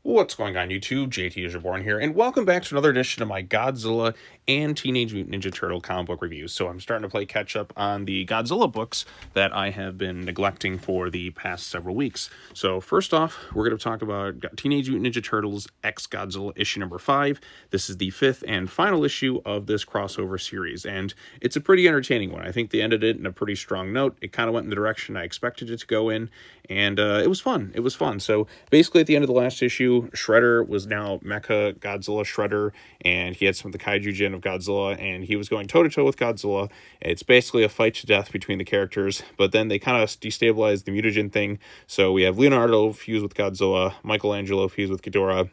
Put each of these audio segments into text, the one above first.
What's going on, YouTube? JT is reborn here, and welcome back to another edition of my Godzilla and Teenage Mutant Ninja Turtle comic book reviews. So I'm starting to play catch up on the Godzilla books that I have been neglecting for the past several weeks. So first off, we're going to talk about Teenage Mutant Ninja Turtles X Godzilla issue number 5. This is the 5th and final issue of this crossover series, and it's a pretty entertaining one. I think they ended it in a pretty strong note. It kind of went in the direction I expected it to go in, and it was fun. It was fun. So basically at the end of the last issue, Shredder was now Mechagodzilla Shredder, and he had some of the Kaiju Jin of Godzilla, and he was going toe-to-toe with Godzilla. It's basically a fight to death between the characters, but then they kind of destabilized the mutagen thing, so we have Leonardo fused with Godzilla, Michelangelo fused with Ghidorah,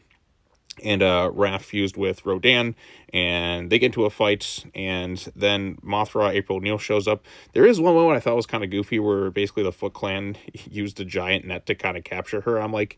and Raph fused with Rodan, and they get into a fight, and then Mothra, April O'Neil shows up. There is one moment I thought was kind of goofy, where basically the Foot Clan used a giant net to kind of capture her. I'm like,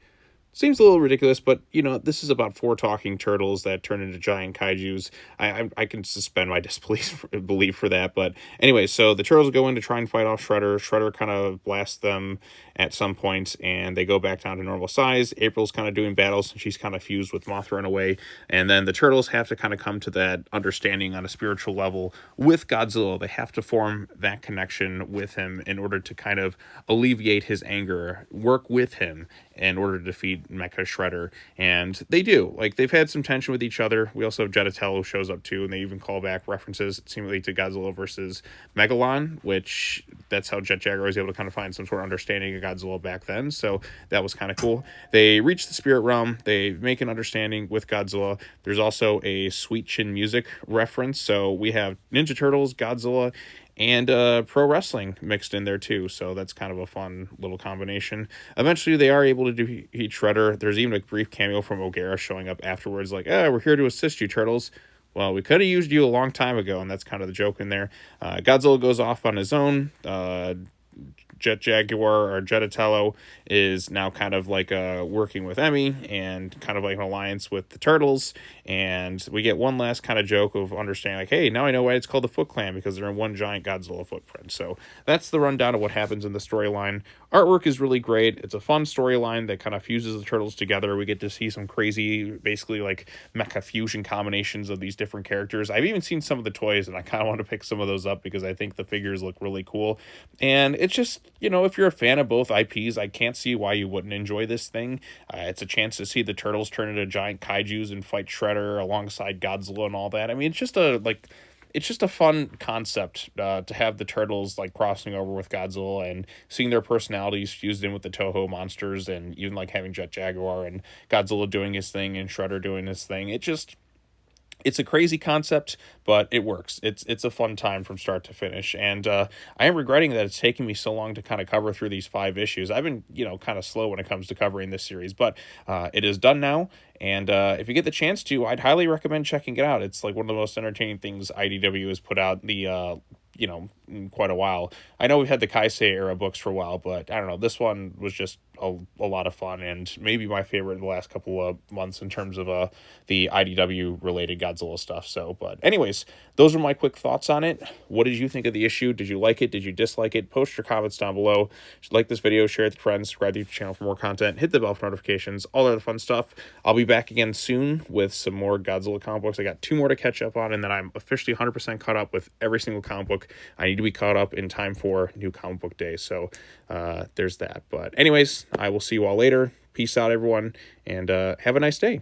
seems a little ridiculous, but, you know, this is about 4 talking turtles that turn into giant kaijus. I can suspend my disbelief for that, but anyway, so the turtles go in to try and fight off Shredder. Shredder kind of blasts them at some point, and they go back down to normal size. April's kind of doing battles, and she's kind of fused with Mothra in a way, and then the turtles have to kind of come to that understanding on a spiritual level with Godzilla. They have to form that connection with him in order to kind of alleviate his anger, work with him in order to defeat Mechashredder, and they do. Like, they've had some tension with each other. We also have Jedatello shows up too, and they even call back references seemingly to Godzilla versus Megalon, which that's how Jet Jaguar was able to kind of find some sort of understanding of Godzilla back then, so that was kind of cool. They reach the spirit realm, they make an understanding with Godzilla. There's also a Sweet Chin Music reference, so we have Ninja Turtles, Godzilla, and pro wrestling mixed in there too, so that's kind of a fun little combination. Eventually they are able to defeat Shredder. There's even a brief cameo from O'Gara showing up afterwards, like, we're here to assist you, Turtles. Well, we could have used you a long time ago, and that's kind of the joke in there. Godzilla goes off on his own. Jet Jaguar, or Jedatello, is now kind of like working with Emmy and kind of like an alliance with the Turtles, and we get one last kind of joke of understanding, like, hey, now I know why it's called the Foot Clan, because they're in one giant Godzilla footprint. So that's the rundown of what happens in the storyline. Artwork is really great. It's a fun storyline that kind of fuses the Turtles together. We get to see some crazy, basically like mecha fusion combinations of these different characters. I've even seen some of the toys, and I kind of want to pick some of those up because I think the figures look really cool. And it's just, you know, if you're a fan of both IPs, I can't see why you wouldn't enjoy this thing. It's a chance to see the Turtles turn into giant kaijus and fight Shredder alongside Godzilla and all that. I mean, it's just a fun concept to have the Turtles like crossing over with Godzilla and seeing their personalities fused in with the Toho monsters, and even like having Jet Jaguar and Godzilla doing his thing and Shredder doing his thing. It's a crazy concept, but it works. It's a fun time from start to finish, and I am regretting that it's taken me so long to kind of cover through these 5 issues. I've been, kind of slow when it comes to covering this series, but it is done now, and if you get the chance to, I'd highly recommend checking it out. It's like one of the most entertaining things IDW has put out in quite a while. I know we've had the Kaisei era books for a while, but I don't know, this one was just a lot of fun, and maybe my favorite in the last couple of months in terms of the IDW related Godzilla stuff. So, but anyways, those are my quick thoughts on it. What did you think of the issue? Did you like it? Did you dislike it? Post your comments down below. If you like this video, share it with friends, subscribe to the channel for more content, hit the bell for notifications, all that fun stuff. I'll be back again soon with some more Godzilla comic books. I got 2 more to catch up on, and then I'm officially 100% caught up with every single comic book. I need to be caught up in time for new comic book day, so there's that. But anyways, I will see you all later. Peace out, everyone, and have a nice day.